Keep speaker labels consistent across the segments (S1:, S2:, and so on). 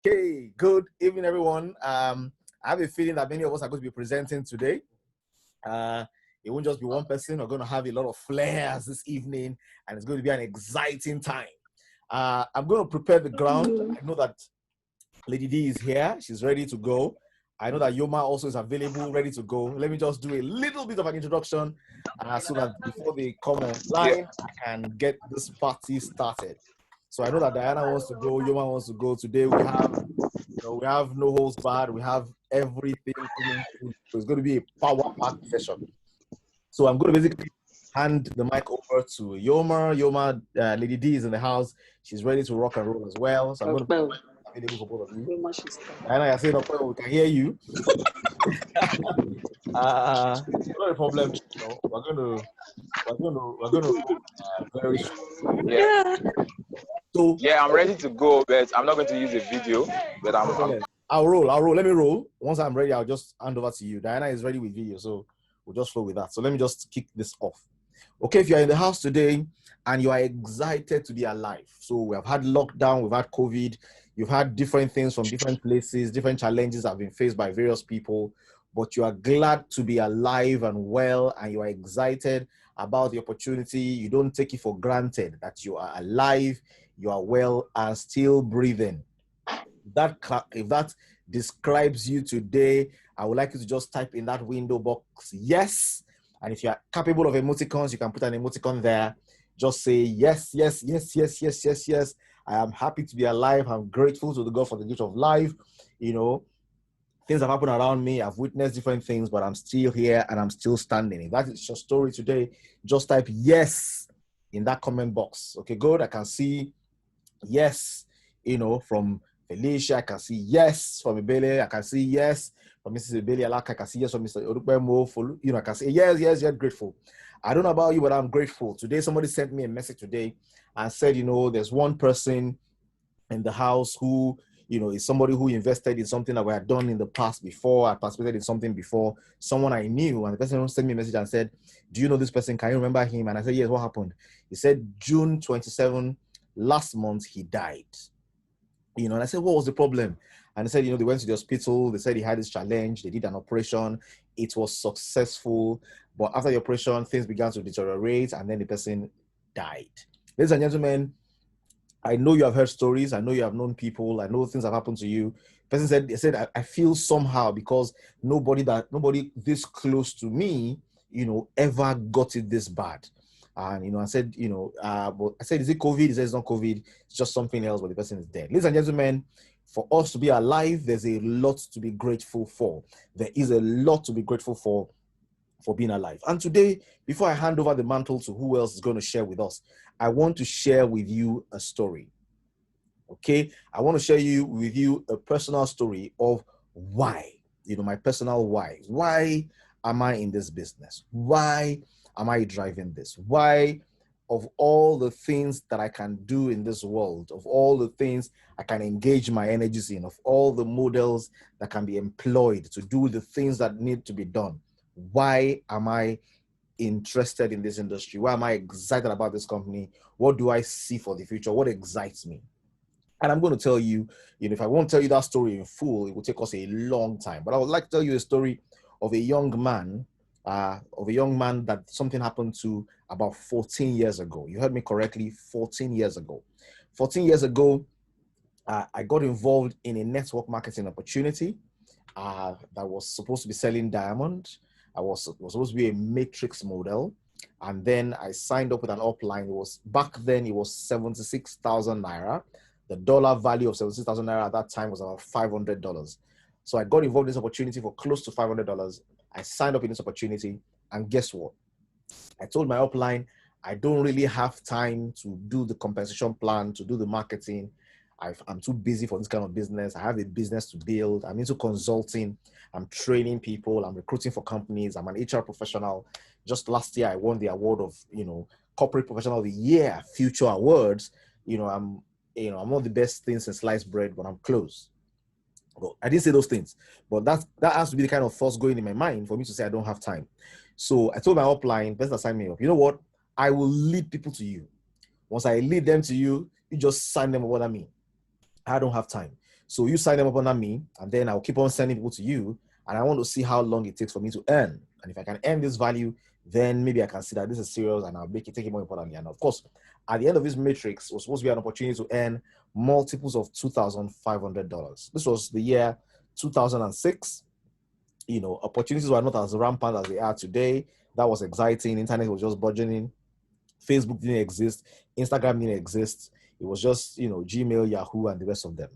S1: Okay, good evening, everyone. I have a feeling that many of us are going to be presenting today. It won't just be one person. We're going to have a lot of flares this evening, and it's going to be an exciting time. I'm going to prepare the ground. I know that Lady D is here. She's ready to go. I know that Yoma also is available, ready to go. Let me just do a little bit of an introduction so that before they come online, I can get this party started. So I know that Diana wants to go, Yoma wants to go. Today we have no holds barred. We have everything coming through. So it's going to be a power-packed session. So I'm going to basically hand the mic over to Yoma. Yoma, Lady D is in the house. She's ready to rock and roll as well. So I'm going to be available for both of you. Diana, you're saying, okay, we can hear you. Not a problem. We're going to very soon.
S2: Yeah.
S1: So
S3: yeah, I'm ready to go, but I'm not going to use a video. But
S1: I'll roll. Let me roll. Once I'm ready, I'll just hand over to you. Diana is ready with video, so we'll just flow with that. So let me just kick this off. Okay, if you're in the house today and you are excited to be alive, so we have had lockdown, we've had COVID, you've had different things from different places, different challenges have been faced by various people, but you are glad to be alive and well, and you are excited about the opportunity. You don't take it for granted that you are alive, you are well, and still breathing. If that describes you today, I would like you to just type in that window box, yes. And if you are capable of emoticons, you can put an emoticon there. Just say yes, yes, yes, yes, yes, yes, yes. I am happy to be alive. I'm grateful to the God for the gift of life. Things have happened around me. I've witnessed different things, but I'm still here and I'm still standing. If that is your story today, just type yes in that comment box. Okay, good. I can see yes, from Felicia. I can see yes from Ibele. I can see yes from Mrs. Ibele Alaka. I can see yes from Mr. Odukbemo. I can say yes, grateful. I don't know about you, but I'm grateful. Today, somebody sent me a message today and said, there's one person in the house who, is somebody who invested in something that we had done in the past before. I participated in something before, someone I knew, and the person sent me a message and said, do you know this person? Can you remember him? And I said, yes, what happened? He said, June 27, last month, he died. And I said, what was the problem? And they said, they went to the hospital. They said he had this challenge. They did an operation. It was successful. But after the operation, things began to deteriorate, and then the person died. Ladies and gentlemen, I know you have heard stories. I know you have known people. I know things have happened to you. The person said, I feel somehow because nobody this close to me, ever got it this bad. And, I said, but I said, is it COVID? He said, it's not COVID. It's just something else, but the person is dead. Ladies and gentlemen, for us to be alive, there's a lot to be grateful for. There is a lot to be grateful for being alive. And today, before I hand over the mantle to who else is going to share with us, I want to share with you a story. Okay? I want to share with you a personal story of why, my personal why. Why am I in this business? Why am I driving this? Why, of all the things that I can do in this world, of all the things I can engage my energies in, of all the models that can be employed to do the things that need to be done, why am I interested in this industry? Why am I excited about this company? What do I see for the future? What excites me? And I'm going to tell you, if I won't tell you that story in full, it will take us a long time. But I would like to tell you a story of a young man, that something happened to about 14 years ago. You heard me correctly, 14 years ago. 14 years ago, I got involved in a network marketing opportunity that was supposed to be selling diamond. I was supposed to be a matrix model. And then I signed up with an upline. Back then it was 76,000 Naira. The dollar value of 76,000 Naira at that time was about $500. So I got involved in this opportunity for close to $500. I signed up in this opportunity, and guess what? I told my upline, I don't really have time to do the compensation plan, to do the marketing. I'm too busy for this kind of business. I have a business to build. I'm into consulting. I'm training people. I'm recruiting for companies. I'm an HR professional. Just last year, I won the award of, Corporate Professional of the Year, Future Awards. I'm not the best things in sliced bread, but I'm close. Well, I didn't say those things, but that has to be the kind of thoughts going in my mind for me to say I don't have time. So I told my upline, person that signed me up, you know what? I will lead people to you. Once I lead them to you, you just sign them what I mean. I don't have time. So you sign them up under me, and then I'll keep on sending people to you. And I want to see how long it takes for me to earn. And if I can earn this value, then maybe I can see that this is serious and I'll take it more importantly. And of course, at the end of this matrix was supposed to be an opportunity to earn multiples of $2,500. This was the year 2006. Opportunities were not as rampant as they are today. That was exciting. Internet was just burgeoning. Facebook didn't exist. Instagram didn't exist. It was just, Gmail, Yahoo, and the rest of them.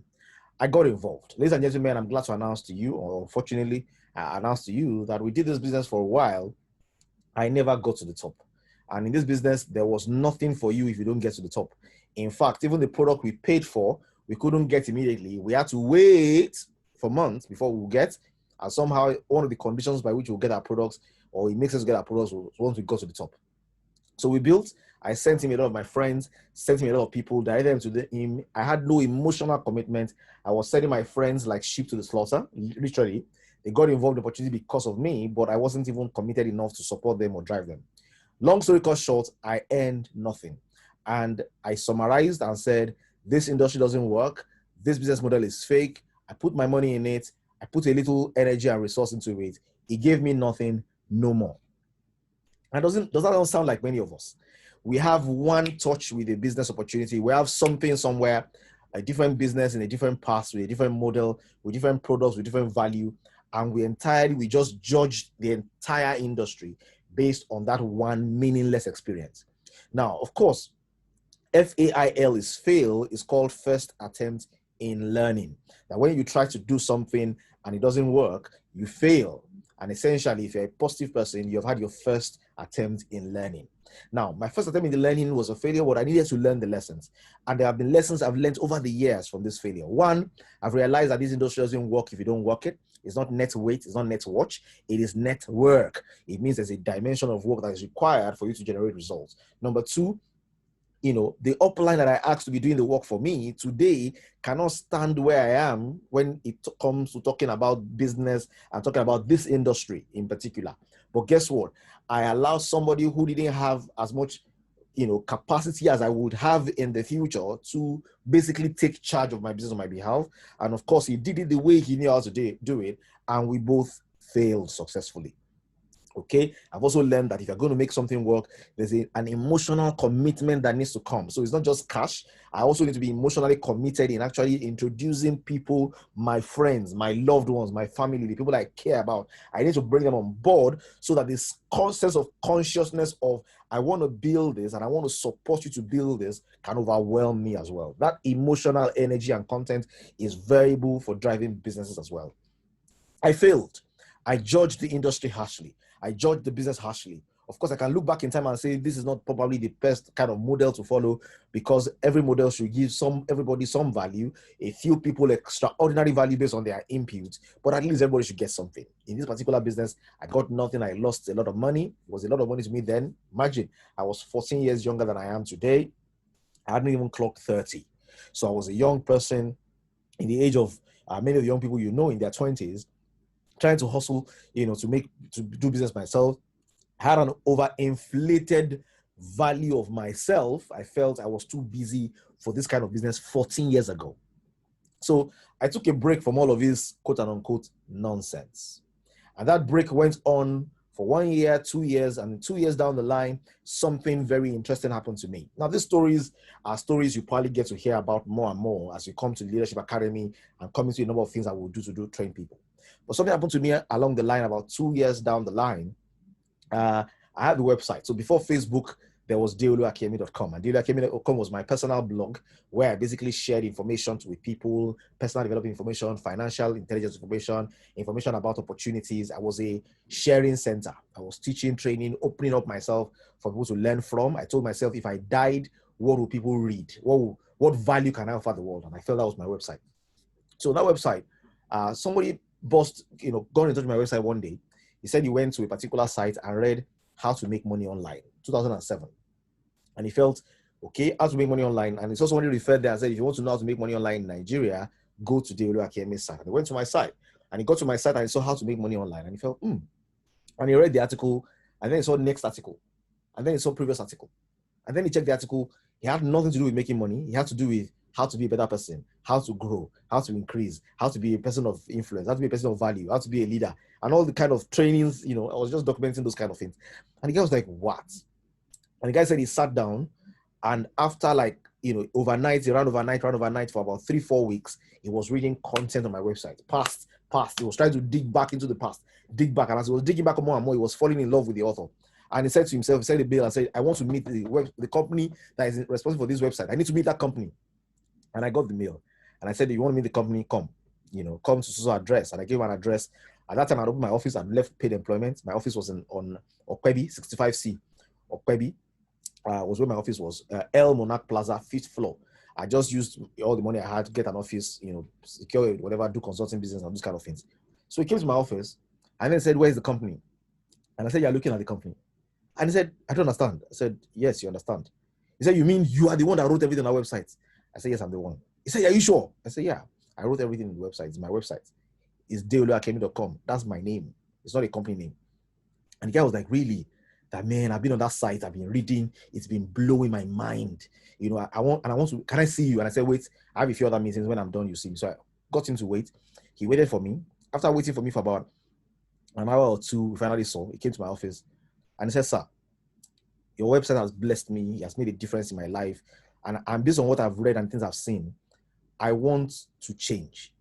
S1: I got involved. Ladies and gentlemen, I'm glad to announce to you, or unfortunately, I announced to you that we did this business for a while. I never got to the top. And in this business, there was nothing for you if you don't get to the top. In fact, even the product we paid for, we couldn't get immediately. We had to wait for months before we would get. And somehow, one of the conditions by which we'll get our products, or it makes us get our products, once we got to the top. So we built. I sent him a lot of my friends, sent him a lot of people, directed them to him. I had no emotional commitment. I was sending my friends like sheep to the slaughter, literally. They got involved in the opportunity because of me, but I wasn't even committed enough to support them or drive them. Long story cut short, I earned nothing. And I summarized and said, this industry doesn't work. This business model is fake. I put my money in it. I put a little energy and resource into it. It gave me nothing, no more. And does that not sound like many of us? We have one touch with a business opportunity. We have something somewhere, a different business in a different path, with a different model, with different products, with different value. And we just judge the entire industry based on that one meaningless experience. Now, of course, FAIL is fail is called first attempt in learning. That when you try to do something and it doesn't work, you fail. And essentially, if you're a positive person, you've had your first attempt in learning. Now, my first attempt in the learning was a failure, but I needed to learn the lessons. And there have been lessons I've learned over the years from this failure. One, I've realized that this industry doesn't work if you don't work it. It's not net weight, it's not net watch, it is net work. It means there's a dimension of work that is required for you to generate results. Number two, the upline that I asked to be doing the work for me today cannot stand where I am when it comes to talking about business and talking about this industry in particular. But guess what? I allow somebody who didn't have as much, capacity as I would have in the future to basically take charge of my business on my behalf. And of course, he did it the way he knew how to do it. And we both failed successfully. Okay, I've also learned that if you're going to make something work, there's an emotional commitment that needs to come. So it's not just cash. I also need to be emotionally committed in actually introducing people, my friends, my loved ones, my family, the people I care about. I need to bring them on board so that this sense of consciousness of I want to build this and I want to support you to build this can overwhelm me as well. That emotional energy and content is variable for driving businesses as well. I failed. I judged the industry harshly. I judged the business harshly. Of course, I can look back in time and say this is not probably the best kind of model to follow because every model should give everybody some value, a few people extraordinary value based on their inputs, but at least everybody should get something. In this particular business, I got nothing. I lost a lot of money. It was a lot of money to me then. Imagine, I was 14 years younger than I am today. I hadn't even clocked 30. So I was a young person in the age of many of the young people in their 20s, trying to hustle, to do business myself. I had an overinflated value of myself. I felt I was too busy for this kind of business 14 years ago. So I took a break from all of this quote and unquote nonsense. And that break went on for 1 year, 2 years, and 2 years down the line, something very interesting happened to me. Now, these stories are stories you probably get to hear about more and more as you come to the Leadership Academy and come into a number of things I will do to train people. But something happened to me along the line about 2 years down the line. I had the website. So before Facebook, there was adeoluakinyemi.com. And adeoluakinyemi.com was my personal blog where I basically shared information with people, personal development information, financial intelligence information about opportunities. I was a sharing center. I was teaching, training, opening up myself for people to learn from. I told myself, if I died, what will people read? What value can I offer the world? And I felt that was my website. So that website, somebody got in touch with my website one day. He said he went to a particular site and read how to make money online, 2007. And he felt, okay, how to make money online. And he saw somebody referred there and said, if you want to know how to make money online in Nigeria, go to Adeolu Akinyemi's site. And he went to my site. And he got to my site and he saw how to make money online. And he felt, And he read the article. And then he saw the next article. And then he saw previous article. And then he checked the article. He had nothing to do with making money. He had to do with how to be a better person, how to grow, how to increase, how to be a person of influence, how to be a person of value, how to be a leader, and all the kind of trainings, I was just documenting those kind of things. And the guy was like, what? And the guy said he sat down, and after overnight, he ran overnight for about 3-4 weeks. He was reading content on my website, past. He was trying to dig back into the past, dig back. And as he was digging back more and more, he was falling in love with the author. And he said to himself, he said the bill and said, I want to meet the company that is responsible for this website. I need to meet that company. And I got the mail. And I said, if you want to meet the company, come. Come to so address. And I gave him an address. At that time, I opened my office and left paid employment. My office was on Okwebi, 65C. Okwebi was where my office was. El Monarch Plaza, 5th floor. I just used all the money I had to get an office, secure it, whatever, do consulting business and those kind of things. So he came to my office and then said, where's the company? And I said, you're looking at the company. And he said, I don't understand. I said, yes, you understand. He said, you mean you are the one that wrote everything on our website? I said, yes, I'm the one. He said, are you sure? I said, yeah, I wrote everything on the website. It's my website. It's Adeolu.com. That's my name. It's not a company name. And the guy was like, really? That, man, I've been on that site. I've been reading. It's been blowing my mind. I want to, can I see you? And I said, wait, I have a few other meetings. When I'm done, you see me. So I got him to wait. He waited for me. After waiting for me for about an hour or two, we finally saw. He came to my office and he said, sir, your website has blessed me. It has made a difference in my life. And based on what I've read and things I've seen, I want to change.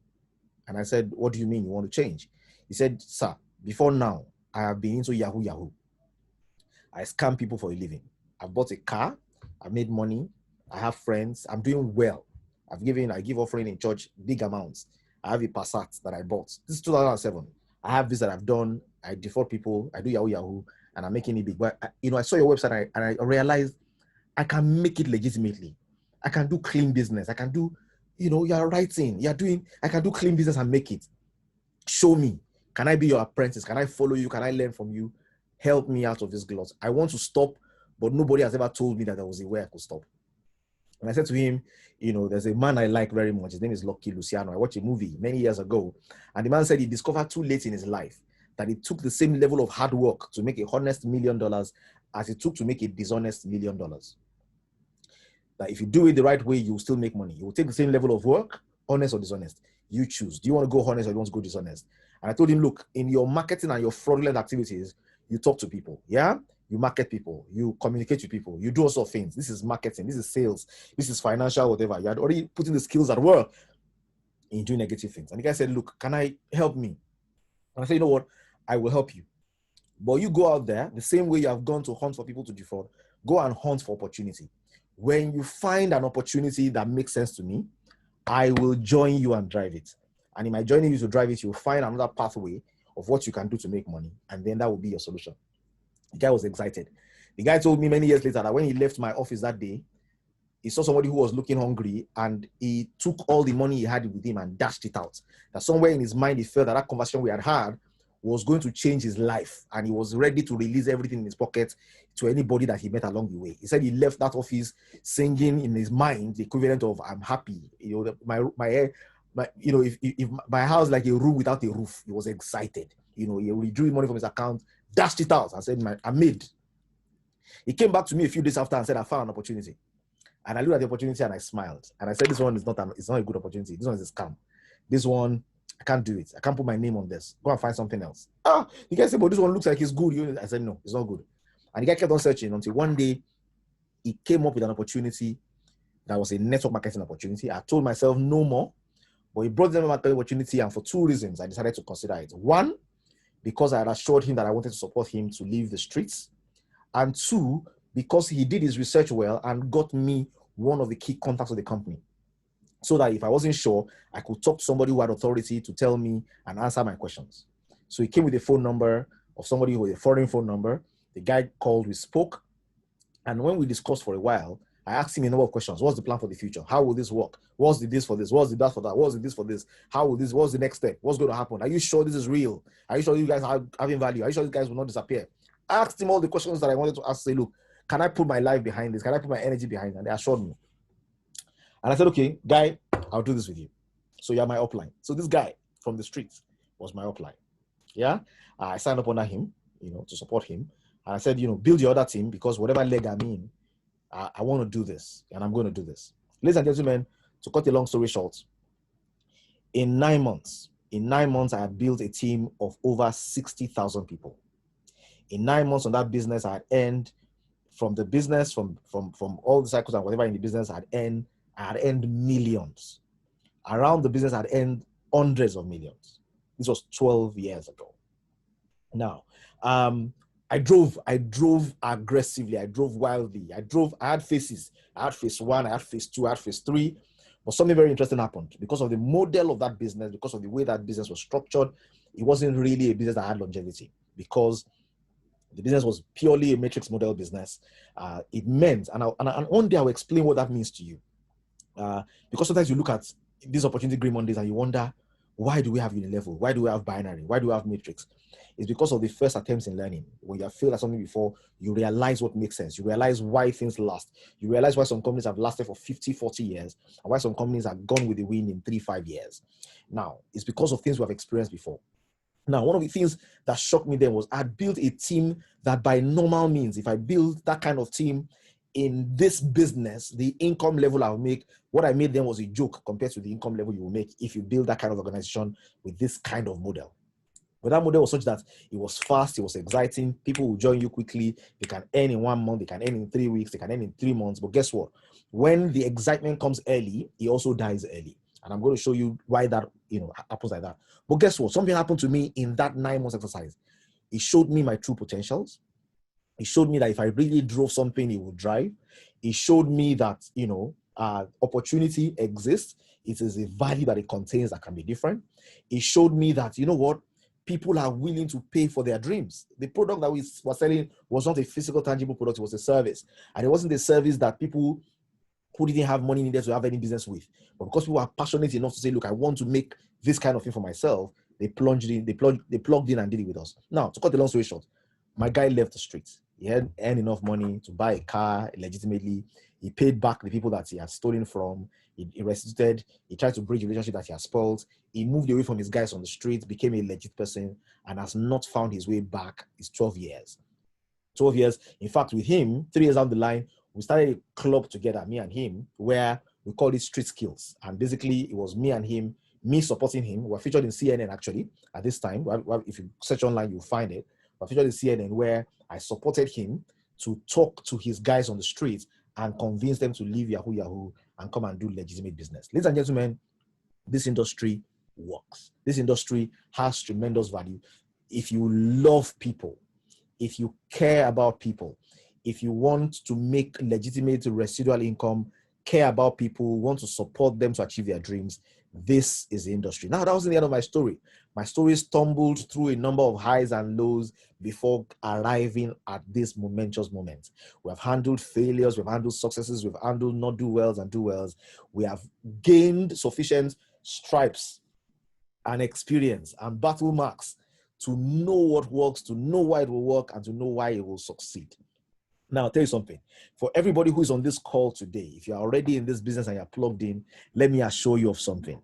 S1: And I said, what do you mean you want to change? He said, sir, before now, I have been into Yahoo. I scam people for a living. I've bought a car. I've made money. I have friends. I'm doing well. I give offering in church, big amounts. I have a Passat that I bought. This is 2007. I have this that I've done. I defraud people. I do Yahoo, and I'm making it big. But I saw your website and I realized I can make it legitimately. I can do clean business. I can do, you're writing, I can do clean business and make it. Show me. Can I be your apprentice? Can I follow you? Can I learn from you? Help me out of this glut. I want to stop, but nobody has ever told me that there was a way I could stop. And I said to him, there's a man I like very much. His name is Lucky Luciano. I watched a movie many years ago, and the man said he discovered too late in his life that it took the same level of hard work to make a honest $1 million as it took to make a dishonest $1 million. That if you do it the right way, you will still make money. You will take the same level of work, honest or dishonest. You choose. Do you want to go honest or do you want to go dishonest? And I told him, look, in your marketing and your fraudulent activities, you talk to people, yeah? You market people, you communicate with people, you do all sorts of things. This is marketing, this is sales, this is financial, whatever. You had already put in the skills at work in doing negative things. And the guy said, look, can I help me? And I said, you know what? I will help you. But you go out there, the same way you have gone to hunt for people to defraud, go and hunt for opportunity. When you find an opportunity that makes sense to me, I will join you and drive it. And in my joining you to drive it, you'll find another pathway of what you can do to make money. And then that will be your solution. The guy was excited. The guy told me many years later that when he left my office that day, he saw somebody who was looking hungry and he took all the money he had with him and dashed it out. That somewhere in his mind, he felt that conversation we had was going to change his life. And he was ready to release everything in his pocket to anybody that he met along the way. He said he left that office singing in his mind the equivalent of, I'm happy. If my house like a room without a roof, he was excited. He withdrew money from his account, dashed it out and said, I'm made. He came back to me a few days after and said, I found an opportunity. And I looked at the opportunity and I smiled. And I said, this one is not a good opportunity. This one is a scam. This one, I can't do it. I can't put my name on this. Go and find something else. The guy said, but this one looks like it's good. I said, no, it's not good. And the guy kept on searching until one day he came up with an opportunity that was a network marketing opportunity. I told myself no more, but he brought them an opportunity, and for two reasons, I decided to consider it. One, because I had assured him that I wanted to support him to leave the streets. And two, because he did his research well and got me one of the key contacts of the company. So that if I wasn't sure, I could talk to somebody who had authority to tell me and answer my questions. So he came with a phone number of somebody with a foreign phone number. The guy called, we spoke. And when we discussed for a while, I asked him a number of questions. What's the plan for the future? How will this work? What's the this for this? What's the that for that? What's the this for this? How will this? What's the next step? What's going to happen? Are you sure this is real? Are you sure you guys are having value? Are you sure these guys will not disappear? I asked him all the questions that I wanted to ask. Say, look, can I put my life behind this? Can I put my energy behind it? And they assured me. And I said, okay, guy, I'll do this with you. So you're my upline. So this guy from the streets was my upline. Yeah. I signed up under him, to support him. And I said, build your other team because whatever leg I'm in, I want to do this and I'm going to do this. Ladies and gentlemen, To cut a long story short, in 9 months, I had built a team of over 60,000 people. In 9 months on that business, I had earned from the business, from all the cycles and whatever in the business, I had earned millions. Around the business, I had earned hundreds of millions. This was 12 years ago. Now, I drove aggressively. I drove wildly. I had phases. I had phase 1, I had phase 2, I had phase 3. But something very interesting happened because of the model of that business, because of the way that business was structured. It wasn't really a business that had longevity because the business was purely a matrix model business. It meant, and one day I'll explain what that means to you. Because sometimes you look at these opportunity green Mondays and you wonder, why do we have unilevel? Why do we have binary? Why do we have matrix? It's because of the first attempts in learning. When you have failed at something before, you realize what makes sense. You realize why things last. You realize why some companies have lasted for 50, 40 years and why some companies have gone with the wind in 3, 5 years. Now, it's because of things we have experienced before. Now, one of the things that shocked me then was I built a team that by normal means, if I build that kind of team in this business, the income level I'll make, what I made then was a joke compared to the income level you will make if you build that kind of organization with this kind of model. But that model was such that it was fast, it was exciting. People will join you quickly. They can earn in 1 month, they can earn in 3 weeks, they can earn in 3 months. But guess what? When the excitement comes early, it also dies early. And I'm going to show you why that happens like that. But guess what? Something happened to me in that 9 months exercise. It showed me my true potentials. It showed me that if I really drove something, it would drive. It showed me that opportunity exists. It is a value that it contains that can be different. It showed me that people are willing to pay for their dreams. The product that we were selling was not a physical, tangible product. It was a service. And it wasn't a service that people who didn't have money needed to have any business with. But because people are passionate enough to say, look, I want to make this kind of thing for myself, they plugged in and did it with us. Now, to cut the long story short, my guy left the streets. He had earned enough money to buy a car legitimately. He paid back the people that he had stolen from. He restituted. He tried to bridge a relationship that he had spoiled. He moved away from his guys on the street, became a legit person, and has not found his way back. It's 12 years. 12 years. In fact, with him, 3 years down the line, we started a club together, me and him, where we called it Street Skills. And basically, it was me and him, me supporting him. We're featured in CNN, actually, at this time. If you search online, you'll find it. We're featured in CNN, where I supported him to talk to his guys on the streets and convince them to leave Yahoo and come and do legitimate business. Ladies and gentlemen, this industry works. This industry has tremendous value. If you love people, if you care about people, if you want to make legitimate residual income, care about people, want to support them to achieve their dreams, this is the industry. Now, that wasn't the end of my story. My story stumbled through a number of highs and lows before arriving at this momentous moment. We have handled failures, we've handled successes, we've handled not do wells and do wells. We have gained sufficient stripes and experience and battle marks to know what works, to know why it will work, and to know why it will succeed. Now, I'll tell you something. For everybody who is on this call today, if you're already in this business and you're plugged in, let me assure you of something.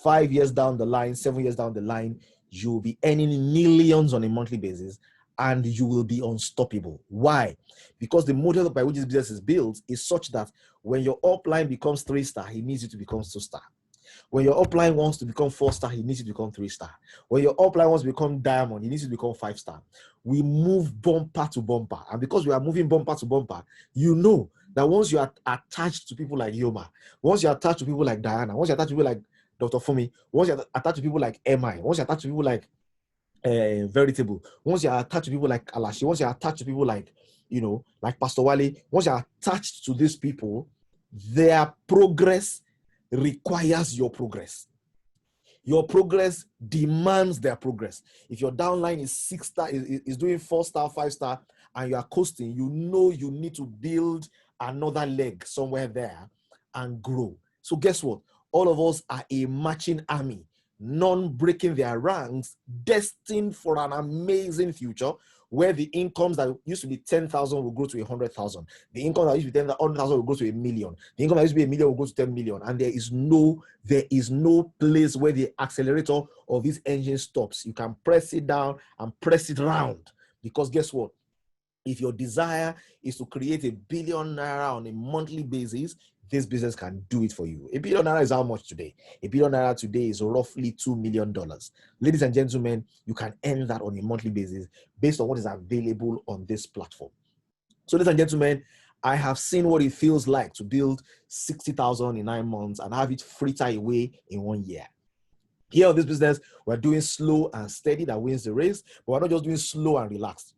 S1: 5 years down the line, 7 years down the line, you'll be earning millions on a monthly basis and you will be unstoppable. Why? Because the model by which this business is built is such that when your upline becomes 3-star, he needs you to become 2-star. When your upline wants to become 4-star, he needs you to become 3-star. When your upline wants to become diamond, he needs you to become 5-star. We move bumper to bumper. And because we are moving bumper to bumper, you know that once you are attached to people like Yoma, once you're attached to people like Diana, once you're attached to people like Dr. Fumi, once you're attached to people like MI, once you're attached to people like Veritable, once you're attached to people like Alashi, once you're attached to people like, like Pastor Wale, once you're attached to these people, their progress requires your progress. Your progress demands their progress. If your downline is 6-star, is doing 4-star, 5-star, and you are coasting, you know you need to build another leg somewhere there and grow. So guess what? All of us are a marching army, none breaking their ranks, destined for an amazing future where the incomes that used to be 10,000 will grow to 100,000. The income that used to be 100,000 will grow to 1 million. The income that used to be 1 million will go to 10 million. And there is no place where the accelerator of this engine stops. You can press it down and press it round. Because guess what? If your desire is to create $1 billion on a monthly basis, this business can do it for you. $1 billion is how much today? $1 billion today is roughly $2 million. Ladies and gentlemen, you can earn that on a monthly basis based on what is available on this platform. So, ladies and gentlemen, I have seen what it feels like to build 60,000 in 9 months and have it fritter away in 1 year. Here on this business, we're doing slow and steady that wins the race, but we're not just doing slow and relaxed.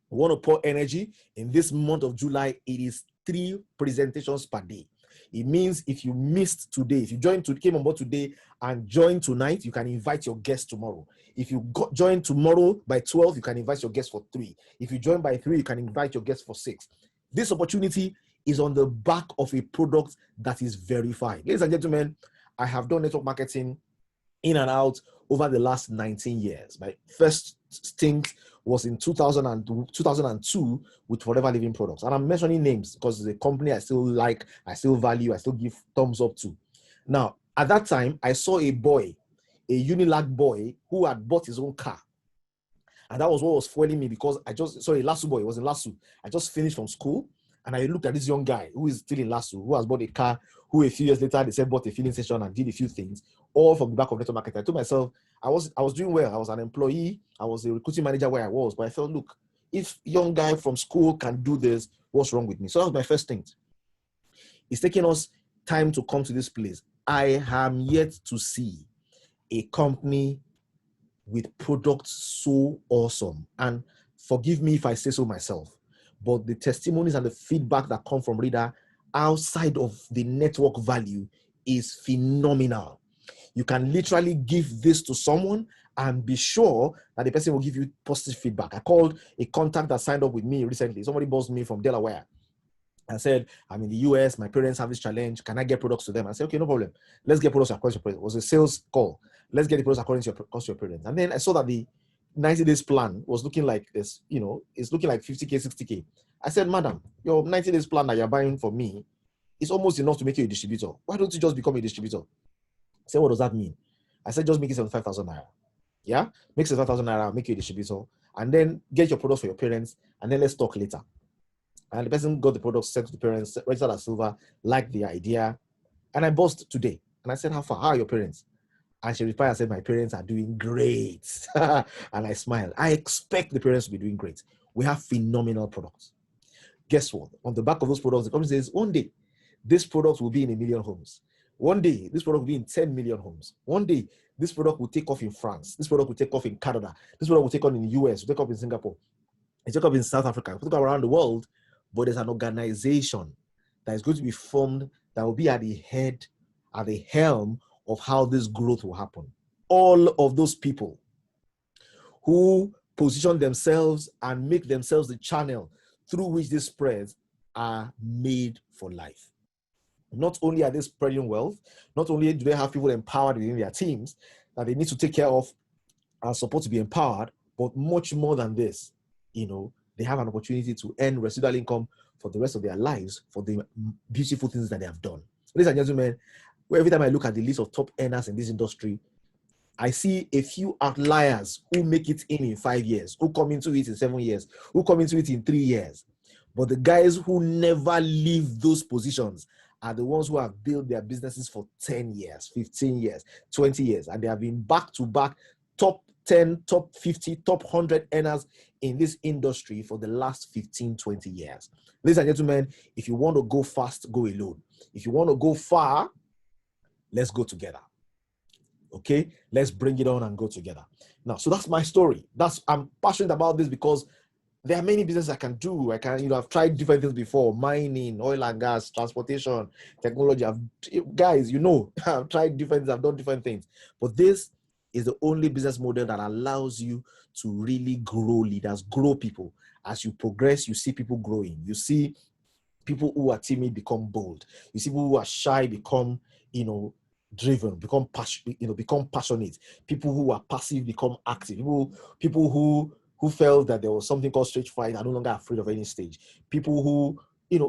S1: We want to pour energy. In this month of July, it is 3 presentations per day. It means if you missed today, if you came on board today and joined tonight, you can invite your guest tomorrow. If you join tomorrow by 12, you can invite your guest for 3. If you join by 3, you can invite your guest for 6. This opportunity is on the back of a product that is verified. Ladies and gentlemen, I have done network marketing in and out over the last 19 years. My first stint was in 2002 with Forever Living Products. And I'm mentioning names because it's a company I still like, I still value, I still give thumbs up to. Now, at that time, I saw a boy, a Unilag boy who had bought his own car. And that was what was fueling me because Lasso boy, it was in Lasso. I just finished from school and I looked at this young guy who is still in Lasso, who has bought a car, who a few years later, they said bought a filling station and did a few things, all from the back of network marketing. I told myself, I was doing well. I was an employee. I was a recruiting manager where I was, but I felt, look, if young guy from school can do this, what's wrong with me? So that was my first thing. It's taking us time to come to this place. I am yet to see a company with products so awesome. And forgive me if I say so myself, but the testimonies and the feedback that come from reader outside of the network value is phenomenal. You can literally give this to someone and be sure that the person will give you positive feedback. I called a contact that signed up with me recently. Somebody buzzed me from Delaware and said, I'm in the US, my parents have this challenge. Can I get products to them? I said, okay, no problem. Let's get products across your parents. It was a sales call. Let's get the products across your parents. And then I saw that the 90 days plan was looking like this, it's looking like 50K, 60K. I said, madam, your 90 days plan that you're buying for me is almost enough to make you a distributor. Why don't you just become a distributor? I said, what does that mean? I said, just make it 75,000 naira. Yeah? Make 75,000 naira, make you a distributor, and then get your products for your parents, and then let's talk later. And the person got the products, sent to the parents, registered as silver, liked the idea, and I buzzed today. And I said, how are your parents? And she replied and said, my parents are doing great. And I smiled. I expect the parents to be doing great. We have phenomenal products. Guess what? On the back of those products, the company says, one day, this product will be in 1 million homes. One day, this product will be in 10 million homes. One day, this product will take off in France. This product will take off in Canada. This product will take off in the US, will take off in Singapore. It take off in South Africa. It will take off around the world. But there's an organization that is going to be formed that will be at the helm of how this growth will happen. All of those people who position themselves and make themselves the channel through which this spreads are made for life. Not only are they spreading wealth, not only do they have people empowered within their teams that they need to take care of and support to be empowered, but much more than this, they have an opportunity to earn residual income for the rest of their lives for the beautiful things that they have done. Ladies and gentlemen, every time I look at the list of top earners in this industry, I see a few outliers who make it in 5 years, who come into it in 7 years, who come into it in 3 years. But the guys who never leave those positions are the ones who have built their businesses for 10 years, 15 years, 20 years, and they have been back-to-back top 10, top 50, top 100 earners in this industry for the last 15, 20 years. Ladies and gentlemen, if you want to go fast, go alone. If you want to go far, let's go together. Okay, let's bring it on and go together. Now, so that's my story. I'm passionate about this because there are many businesses I can do. I've tried different things before: mining, oil and gas, transportation, technology. I've tried different things, I've done different things. But this is the only business model that allows you to really grow leaders, grow people. As you progress, you see people growing. You see people who are timid become bold. You see people who are shy become, driven, become passionate. People who are passive become active. People who felt that there was something called stage fright are no longer afraid of any stage. People who,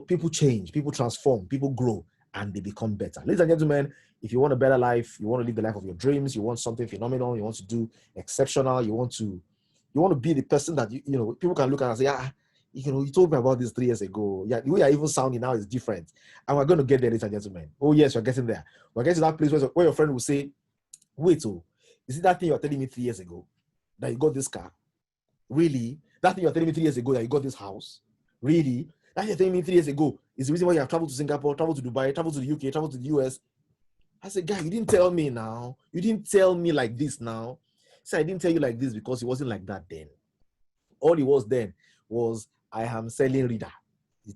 S1: people change, people transform, people grow, and they become better. Ladies and gentlemen, if you want a better life, you want to live the life of your dreams, you want something phenomenal, you want to do exceptional, you want to be the person that people can look at and say, You told me about this 3 years ago. Yeah, the way you're even sounding now is different. And we're going to get there, ladies and gentlemen. Oh, yes, we're getting there. We're getting to that place where your friend will say, wait, oh, is it that thing you're telling me 3 years ago that you got this car? Really? That thing you're telling me 3 years ago that you got this house? Really? That thing you're telling me 3 years ago is the reason why you have traveled to Singapore, traveled to Dubai, traveled to the UK, traveled to the US. I said, guy, you didn't tell me now. You didn't tell me like this now. So I didn't tell you like this because it wasn't like that then. All it was then was, I am selling reader.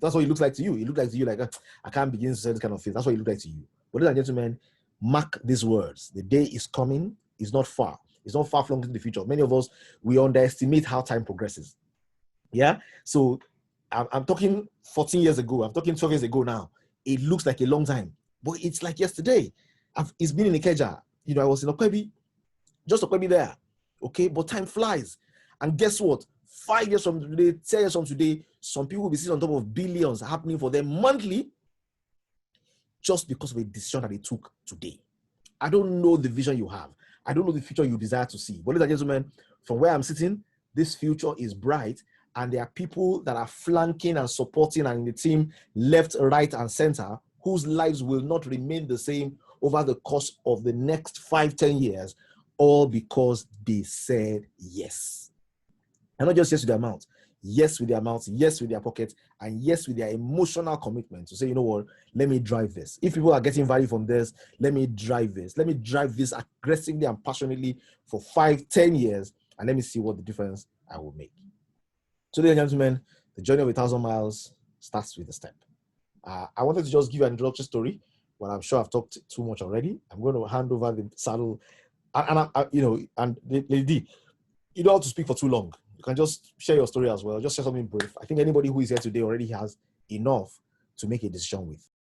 S1: That's what it looks like to you. It looks like to you like, I can't begin to sell this kind of thing. That's what it looks like to you. But ladies and gentlemen, mark these words. The day is coming. It's not far. It's not far flung into the future. Many of us, we underestimate how time progresses. Yeah. So I'm talking 14 years ago. I'm talking 12 years ago now. It looks like a long time, but it's like yesterday. It's been in Ikeja. I was in Okwebi, just Okwebi there. Okay. But time flies. And guess what? 5 years from today, 10 years from today, some people will be sitting on top of billions happening for them monthly just because of a decision that they took today. I don't know the vision you have. I don't know the future you desire to see. But ladies and gentlemen, from where I'm sitting, this future is bright, and there are people that are flanking and supporting and in the team left, right, and center whose lives will not remain the same over the course of the next 5-10 years, all because they said yes. And not just yes with their mouth, yes with their mouth, yes with their pocket, and yes with their emotional commitment to say, you know what, let me drive this. If people are getting value from this, let me drive this. Let me drive this aggressively and passionately for 5-10 years, and let me see what the difference I will make. So, ladies and gentlemen, the journey of 1,000 miles starts with a step. I wanted to just give you an introduction story, but I'm sure I've talked too much already. I'm going to hand over the saddle, and Lady, you don't have to speak for too long. You can just share your story as well. Just share something brief. I think anybody who is here today already has enough to make a decision with.